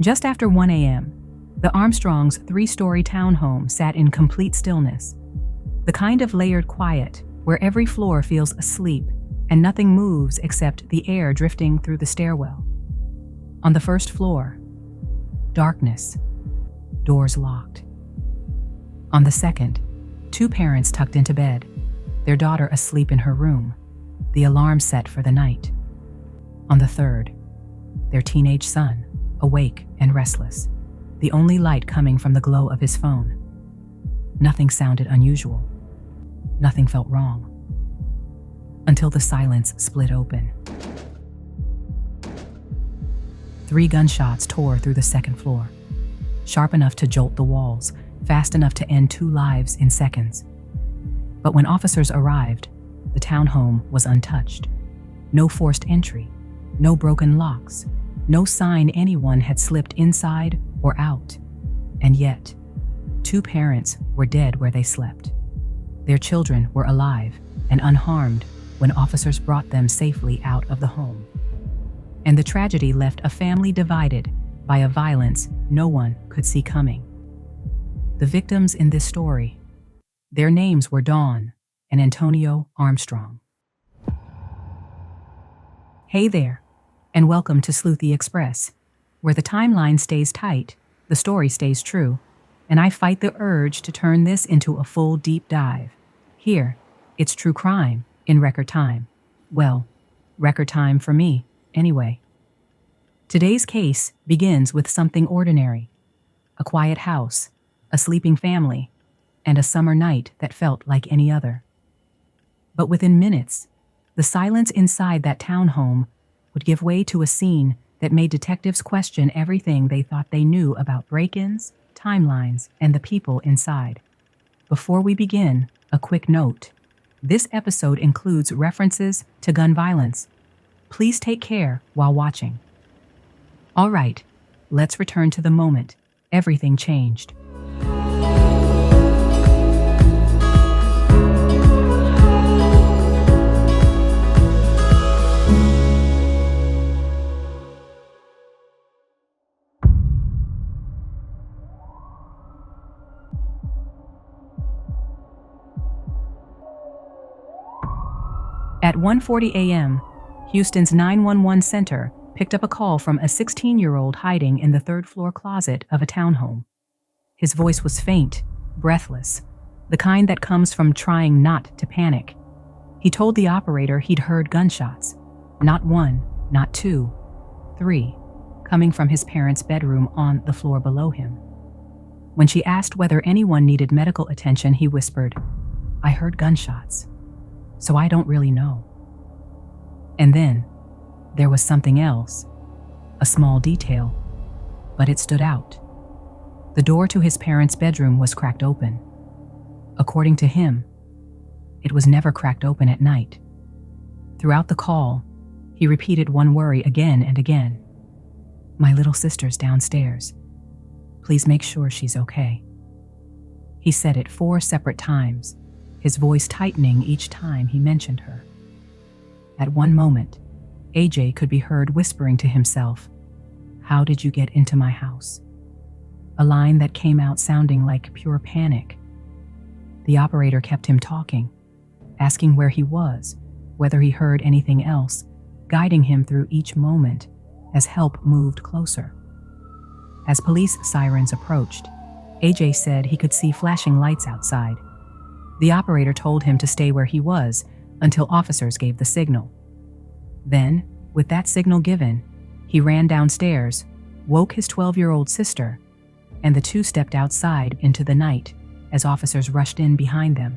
Just after 1 a.m., the Armstrongs' 3-story townhome sat in complete stillness. The kind of layered quiet where every floor feels asleep and nothing moves except the air drifting through the stairwell. On the first floor, darkness, doors locked. On the second, 2 parents tucked into bed, their daughter asleep in her room, the alarm set for the night. On the third, their teenage son, awake and restless, the only light coming from the glow of his phone. Nothing sounded unusual. Nothing felt wrong. Until the silence split open. 3 gunshots tore through the second floor, sharp enough to jolt the walls, fast enough to end 2 lives in seconds. But when officers arrived, the townhome was untouched. No forced entry, no broken locks, no sign anyone had slipped inside or out. And yet, 2 parents were dead where they slept. Their children were alive and unharmed when officers brought them safely out of the home. And the tragedy left a family divided by a violence no one could see coming. The victims in this story, their names were Dawn and Antonio Armstrong. Hey there, and welcome to Sleuthy Express, where the timeline stays tight, the story stays true, and I fight the urge to turn this into a full deep dive. Here, it's true crime in record time. Well, record time for me, anyway. Today's case begins with something ordinary: a quiet house, a sleeping family, and a summer night that felt like any other. But within minutes, the silence inside that townhome would give way to a scene that made detectives question everything they thought they knew about break-ins, timelines, and the people inside. Before we begin, a quick note. This episode includes references to gun violence. Please take care while watching. All right, let's return to the moment everything changed. At 1:40 a.m., Houston's 911 center picked up a call from a 16-year-old hiding in the third-floor closet of a townhome. His voice was faint, breathless, the kind that comes from trying not to panic. He told the operator he'd heard gunshots, not 1, not 2, 3, coming from his parents' bedroom on the floor below him. When she asked whether anyone needed medical attention, he whispered, "I heard gunshots, so I don't really know." And then, there was something else, a small detail, but it stood out. The door to his parents' bedroom was cracked open. According to him, it was never cracked open at night. Throughout the call, he repeated one worry again and again. "My little sister's downstairs. Please make sure she's okay." He said it 4 separate times, his voice tightening each time he mentioned her. At one moment, AJ could be heard whispering to himself, "How did you get into my house?" A line that came out sounding like pure panic. The operator kept him talking, asking where he was, whether he heard anything else, guiding him through each moment as help moved closer. As police sirens approached, AJ said he could see flashing lights outside. The operator told him to stay where he was until officers gave the signal. Then, with that signal given, he ran downstairs, woke his 12-year-old sister, and the 2 stepped outside into the night as officers rushed in behind them.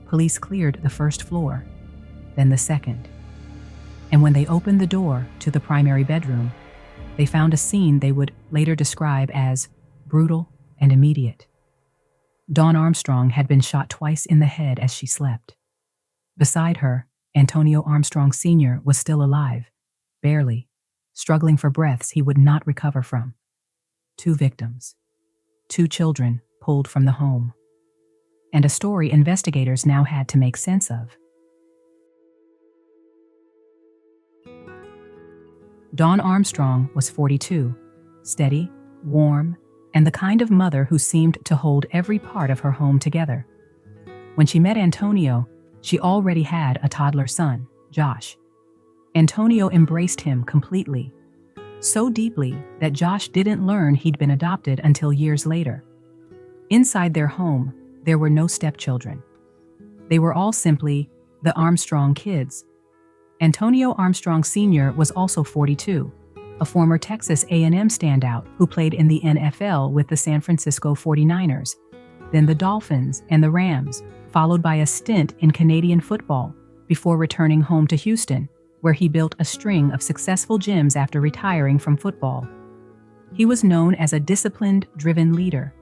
Police cleared the first floor, then the second. And when they opened the door to the primary bedroom, they found a scene they would later describe as brutal and immediate. Dawn Armstrong had been shot twice in the head as she slept. Beside her, Antonio Armstrong Sr. was still alive, barely, struggling for breaths he would not recover from. 2 victims, 2 children pulled from the home, and a story investigators now had to make sense of. Dawn Armstrong was 42, steady, warm, and the kind of mother who seemed to hold every part of her home together. When she met Antonio, she already had a toddler son, Josh. Antonio embraced him completely, so deeply that Josh didn't learn he'd been adopted until years later. Inside their home, there were no stepchildren. They were all simply the Armstrong kids. Antonio Armstrong Sr. was also 42, a former Texas A&M standout who played in the NFL with the San Francisco 49ers, then the Dolphins and the Rams, followed by a stint in Canadian football before returning home to Houston, where he built a string of successful gyms after retiring from football. He was known as a disciplined, driven leader,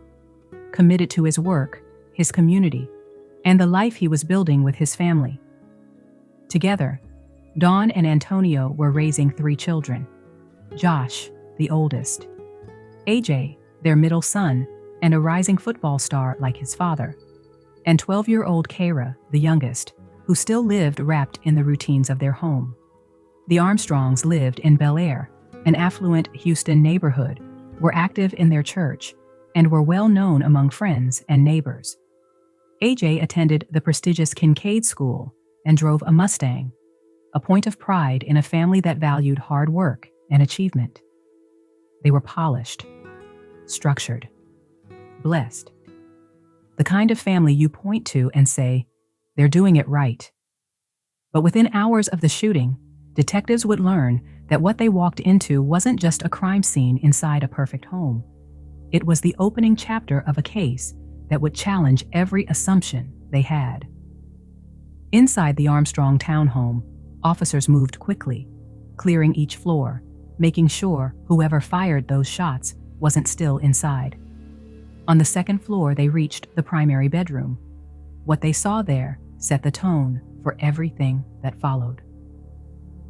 committed to his work, his community, and the life he was building with his family. Together, Dawn and Antonio were raising 3 children. Josh, the oldest, AJ, their middle son, and a rising football star like his father, and 12-year-old Kara, the youngest, who still lived wrapped in the routines of their home. The Armstrongs lived in Bel Air, an affluent Houston neighborhood, were active in their church, and were well known among friends and neighbors. AJ attended the prestigious Kincaid School and drove a Mustang, a point of pride in a family that valued hard work and achievement. They were polished, structured, blessed. The kind of family you point to and say, they're doing it right. But within hours of the shooting, detectives would learn that what they walked into wasn't just a crime scene inside a perfect home. It was the opening chapter of a case that would challenge every assumption they had. Inside the Armstrong townhome, officers moved quickly, clearing each floor, making sure whoever fired those shots wasn't still inside. On the second floor, they reached the primary bedroom. What they saw there set the tone for everything that followed.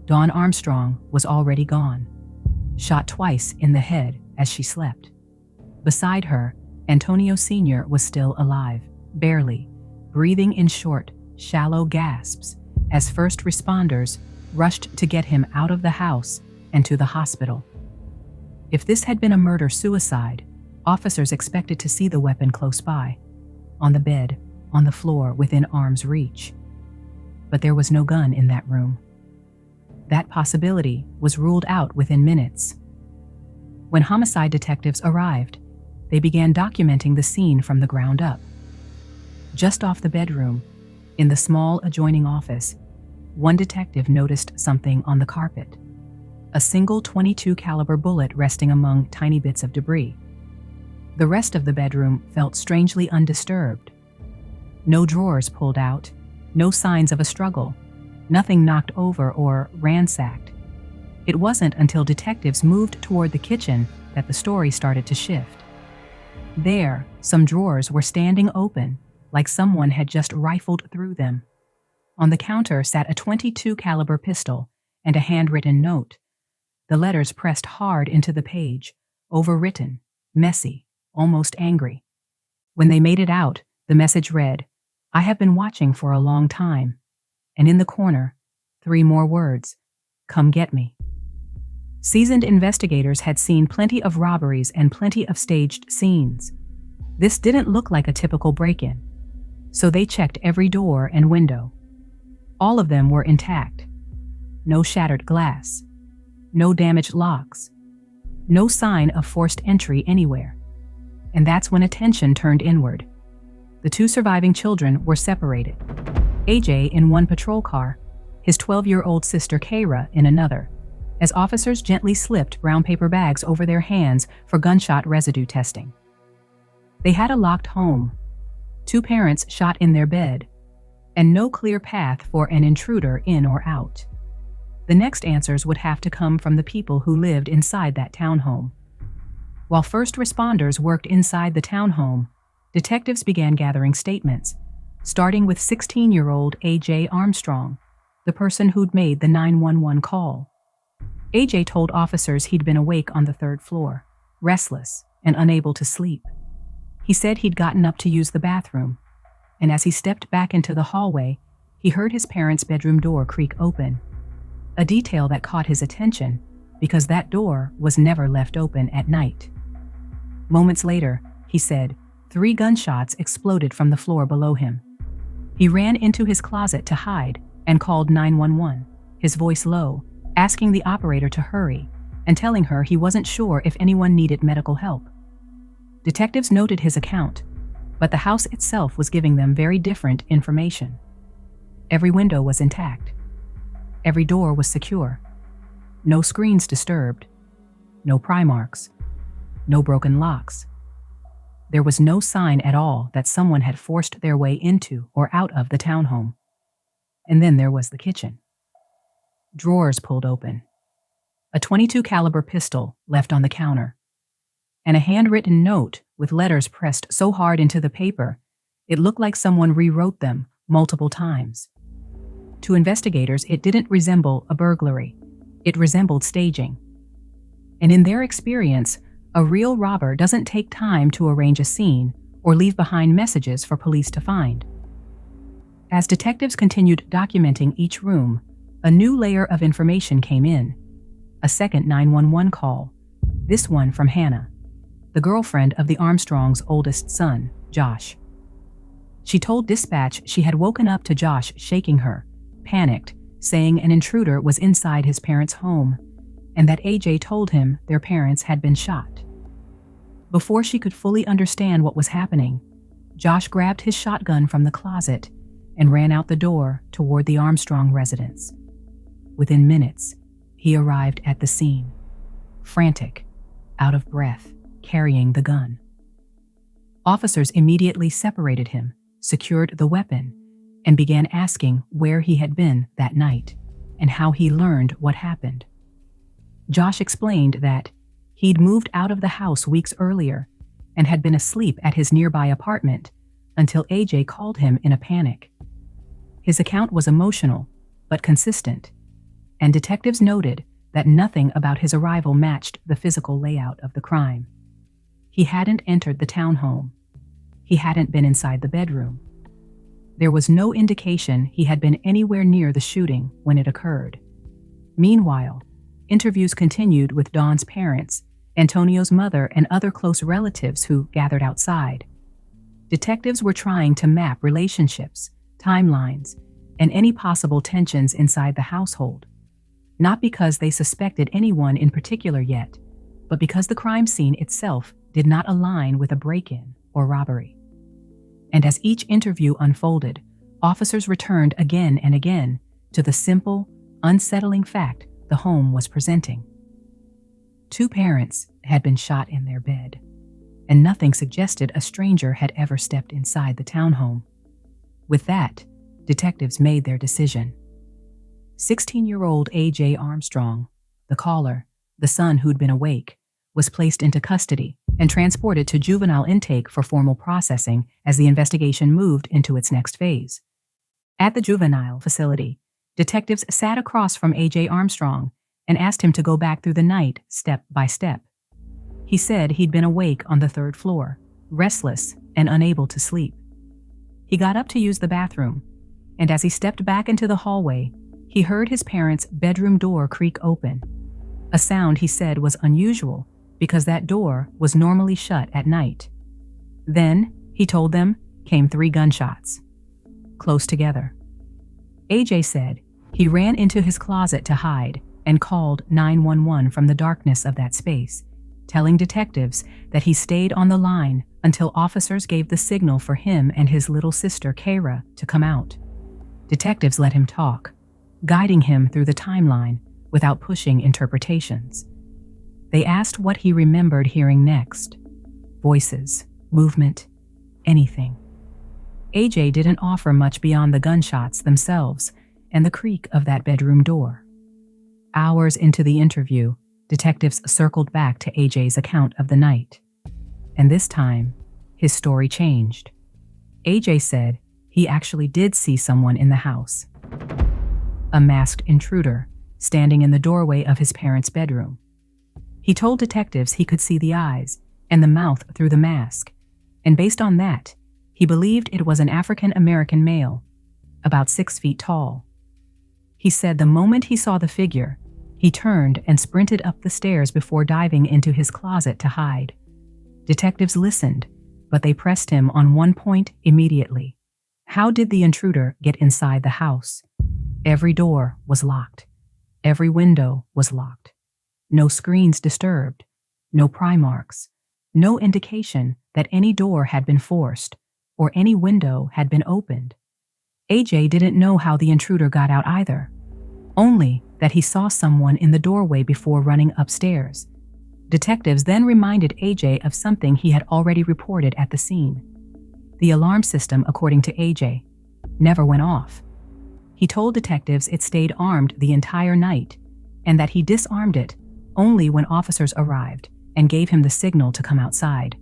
Dawn Armstrong was already gone, shot twice in the head as she slept. Beside her, Antonio Sr. was still alive, barely, breathing in short, shallow gasps as first responders rushed to get him out of the house and to the hospital. If this had been a murder-suicide, officers expected to see the weapon close by, on the bed, on the floor within arm's reach. But there was no gun in that room. That possibility was ruled out within minutes. When homicide detectives arrived, they began documenting the scene from the ground up. Just off the bedroom, in the small adjoining office, one detective noticed something on the carpet. A single .22 caliber bullet resting among tiny bits of debris. The rest of the bedroom felt strangely undisturbed. No drawers pulled out, no signs of a struggle, nothing knocked over or ransacked. It wasn't until detectives moved toward the kitchen that the story started to shift. There, some drawers were standing open, like someone had just rifled through them. On the counter sat a .22 caliber pistol and a handwritten note. The letters pressed hard into the page, overwritten, messy, almost angry. When they made it out, the message read, "I have been watching for a long time." And in the corner, 3 more words, "Come get me." Seasoned investigators had seen plenty of robberies and plenty of staged scenes. This didn't look like a typical break-in, so they checked every door and window. All of them were intact. No shattered glass, no damaged locks, no sign of forced entry anywhere. And that's when attention turned inward. The 2 surviving children were separated. AJ in one patrol car, his 12-year-old sister Kara in another, as officers gently slipped brown paper bags over their hands for gunshot residue testing. They had a locked home, 2 parents shot in their bed, and no clear path for an intruder in or out. The next answers would have to come from the people who lived inside that townhome. While first responders worked inside the townhome, detectives began gathering statements, starting with 16-year-old AJ Armstrong, the person who'd made the 911 call. AJ told officers he'd been awake on the 3rd floor, restless and unable to sleep. He said he'd gotten up to use the bathroom, and as he stepped back into the hallway, he heard his parents' bedroom door creak open. A detail that caught his attention because that door was never left open at night. Moments later, he said, 3 gunshots exploded from the floor below him. He ran into his closet to hide and called 911, his voice low, asking the operator to hurry and telling her he wasn't sure if anyone needed medical help. Detectives noted his account, but the house itself was giving them very different information. Every window was intact. Every door was secure. No screens disturbed. No pry marks. No broken locks. There was no sign at all that someone had forced their way into or out of the townhome. And then there was the kitchen. Drawers pulled open. A .22 caliber pistol left on the counter. And a handwritten note with letters pressed so hard into the paper, it looked like someone rewrote them multiple times. To investigators, it didn't resemble a burglary. It resembled staging. And in their experience, a real robber doesn't take time to arrange a scene or leave behind messages for police to find. As detectives continued documenting each room, a new layer of information came in. A second 911 call, this one from Hannah, the girlfriend of the Armstrong's oldest son, Josh. She told dispatch she had woken up to Josh shaking her, panicked, saying an intruder was inside his parents' home, and that AJ told him their parents had been shot. Before she could fully understand what was happening, Josh grabbed his shotgun from the closet and ran out the door toward the Armstrong residence. Within minutes, he arrived at the scene, frantic, out of breath, carrying the gun. Officers immediately separated him, secured the weapon, and began asking where he had been that night and how he learned what happened. Josh explained that he'd moved out of the house weeks earlier and had been asleep at his nearby apartment until AJ called him in a panic. His account was emotional, but consistent, and detectives noted that nothing about his arrival matched the physical layout of the crime. He hadn't entered the townhome. He hadn't been inside the bedroom. There was no indication he had been anywhere near the shooting when it occurred. Meanwhile, interviews continued with Dawn's parents, Antonio's mother, and other close relatives who gathered outside. Detectives were trying to map relationships, timelines, and any possible tensions inside the household, not because they suspected anyone in particular yet, but because the crime scene itself did not align with a break-in or robbery. And as each interview unfolded, officers returned again and again to the simple, unsettling fact the home was presenting. 2 parents had been shot in their bed, and nothing suggested a stranger had ever stepped inside the townhome. With that, detectives made their decision. 16-year-old AJ Armstrong, the caller, the son who'd been awake, was placed into custody and transported to juvenile intake for formal processing as the investigation moved into its next phase. At the juvenile facility, detectives sat across from AJ Armstrong and asked him to go back through the night step by step. He said he'd been awake on the 3rd floor, restless and unable to sleep. He got up to use the bathroom, and as he stepped back into the hallway, he heard his parents' bedroom door creak open, a sound he said was unusual because that door was normally shut at night. Then, he told them, came 3 gunshots, close together. AJ said he ran into his closet to hide and called 911 from the darkness of that space, telling detectives that he stayed on the line until officers gave the signal for him and his little sister, Kara, to come out. Detectives let him talk, guiding him through the timeline without pushing interpretations. They asked what he remembered hearing next. Voices, movement, anything. AJ didn't offer much beyond the gunshots themselves and the creak of that bedroom door. Hours into the interview, detectives circled back to AJ's account of the night. And this time, his story changed. AJ said he actually did see someone in the house. A masked intruder standing in the doorway of his parents' bedroom. He told detectives he could see the eyes and the mouth through the mask, and based on that, he believed it was an African-American male, about 6 feet tall. He said the moment he saw the figure, He turned and sprinted up the stairs before diving into his closet to hide. Detectives listened, but they pressed him on one point immediately. How did the intruder get inside the house? Every door was locked. Every window was locked. No screens disturbed. No pry marks. No indication that any door had been forced or any window had been opened. AJ didn't know how the intruder got out either, only that he saw someone in the doorway before running upstairs. Detectives then reminded AJ of something he had already reported at the scene. The alarm system, according to AJ, never went off. He told detectives it stayed armed the entire night and that he disarmed it only when officers arrived and gave him the signal to come outside.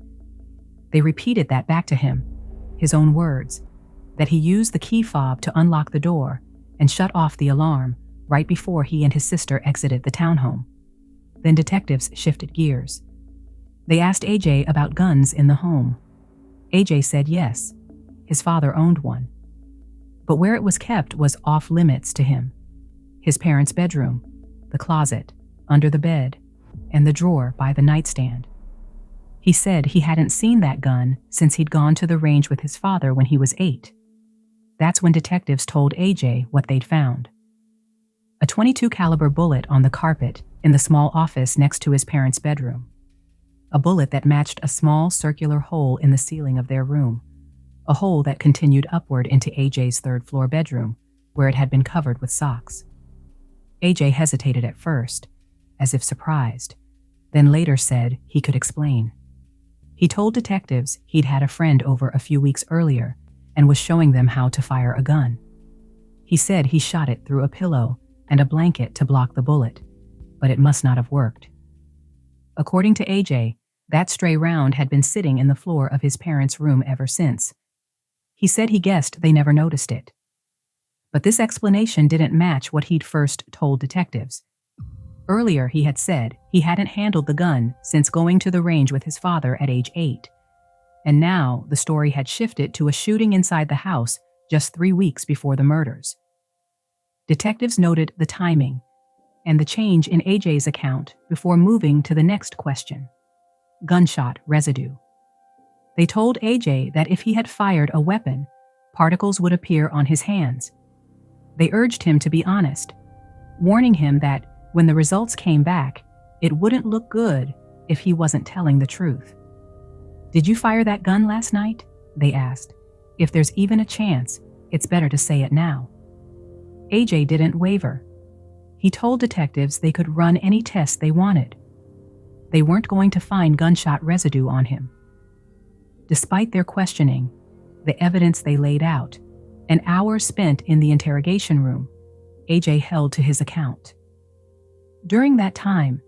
They repeated that back to him, his own words, that he used the key fob to unlock the door and shut off the alarm right before he and his sister exited the townhome. Then detectives shifted gears. They asked AJ about guns in the home. AJ said yes, his father owned one. But where it was kept was off limits to him. His parents' bedroom, the closet, under the bed, and the drawer by the nightstand. He said he hadn't seen that gun since he'd gone to the range with his father when he was 8. That's when detectives told AJ what they'd found. A .22 caliber bullet on the carpet in the small office next to his parents' bedroom. A bullet that matched a small circular hole in the ceiling of their room, a hole that continued upward into AJ's third-floor bedroom, where it had been covered with socks. AJ hesitated at first, as if surprised, then later said he could explain. He told detectives he'd had a friend over a few weeks earlier and was showing them how to fire a gun. He said he shot it through a pillow and a blanket to block the bullet, but it must not have worked. According to AJ, that stray round had been sitting in the floor of his parents' room ever since. He said he guessed they never noticed it. But this explanation didn't match what he'd first told detectives. Earlier, he had said he hadn't handled the gun since going to the range with his father at age 8. And now the story had shifted to a shooting inside the house just 3 weeks before the murders. Detectives noted the timing and the change in AJ's account before moving to the next question: gunshot residue. They told AJ that if he had fired a weapon, particles would appear on his hands. They urged him to be honest, warning him that when the results came back, it wouldn't look good if he wasn't telling the truth. "Did you fire that gun last night?" they asked. "If there's even a chance, it's better to say it now." AJ didn't waver. He told detectives they could run any tests they wanted. They weren't going to find gunshot residue on him. Despite their questioning, the evidence they laid out, and hours spent in the interrogation room, AJ held to his account. During that time,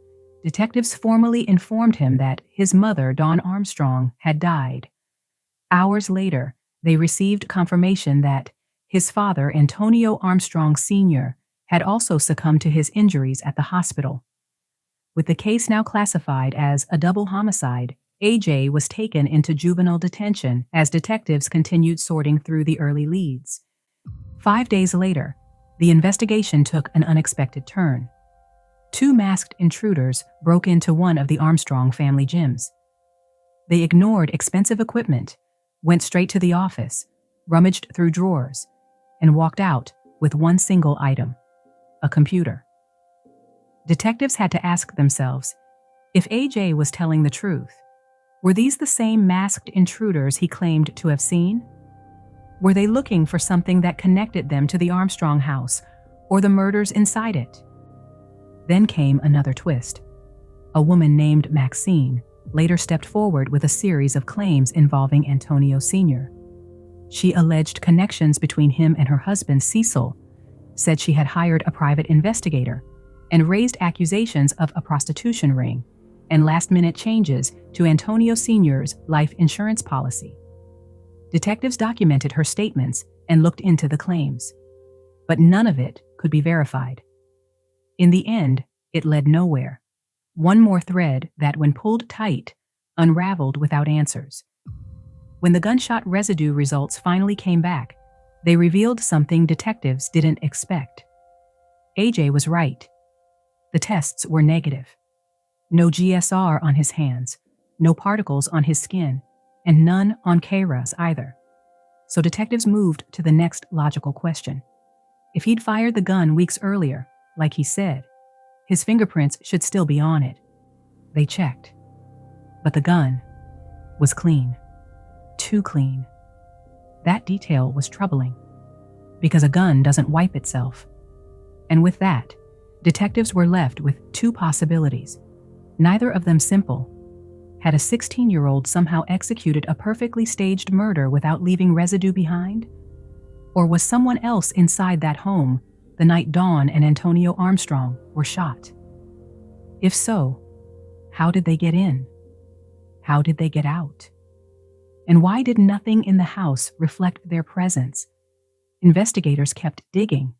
detectives formally informed him that his mother, Dawn Armstrong, had died. Hours later, they received confirmation that his father, Antonio Armstrong Sr., had also succumbed to his injuries at the hospital. With the case now classified as a double homicide, AJ was taken into juvenile detention as detectives continued sorting through the early leads. 5 days later, the investigation took an unexpected turn. 2 masked intruders broke into one of the Armstrong family gyms. They ignored expensive equipment, went straight to the office, rummaged through drawers, and walked out with one single item: a computer. Detectives had to ask themselves, if AJ was telling the truth, were these the same masked intruders he claimed to have seen? Were they looking for something that connected them to the Armstrong house or the murders inside it? Then came another twist. A woman named Maxine later stepped forward with a series of claims involving Antonio Sr. She alleged connections between him and her husband, Cecil, said she had hired a private investigator, and raised accusations of a prostitution ring and last-minute changes to Antonio Sr.'s life insurance policy. Detectives documented her statements and looked into the claims, but none of it could be verified. In the end, it led nowhere. One more thread that, when pulled tight, unraveled without answers. When the gunshot residue results finally came back, they revealed something detectives didn't expect. AJ was right. The tests were negative. No GSR on his hands, no particles on his skin, and none on Kara's either. So detectives moved to the next logical question. If he'd fired the gun weeks earlier, like he said, his fingerprints should still be on it. They checked. But the gun was clean. Too clean. That detail was troubling, because a gun doesn't wipe itself. And with that, detectives were left with two possibilities, neither of them simple. Had a 16-year-old somehow executed a perfectly staged murder without leaving residue behind? Or was someone else inside that home the night Dawn and Antonio Armstrong were shot? If so, how did they get in? How did they get out? And why did nothing in the house reflect their presence? Investigators kept digging,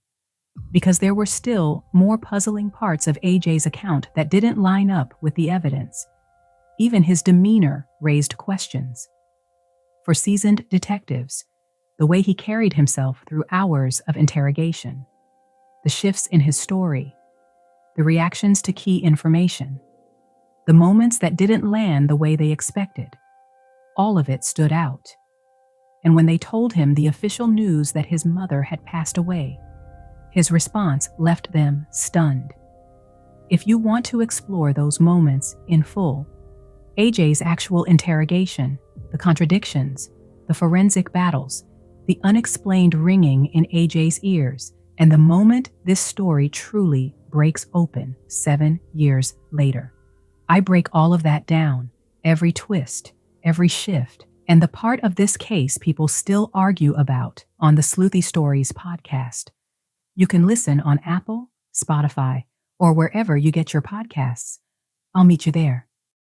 because there were still more puzzling parts of AJ's account that didn't line up with the evidence. Even his demeanor raised questions. For seasoned detectives, the way he carried himself through hours of interrogation, the shifts in his story, the reactions to key information, the moments that didn't land the way they expected, all of it stood out. And when they told him the official news that his mother had passed away, his response left them stunned. If you want to explore those moments in full, AJ's actual interrogation, the contradictions, the forensic battles, the unexplained ringing in AJ's ears, and the moment this story truly breaks open 7 years later. I break all of that down, every twist, every shift, and the part of this case people still argue about on the Sleuthy Stories Podcast. You can listen on Apple, Spotify, or wherever you get your podcasts. I'll meet you there.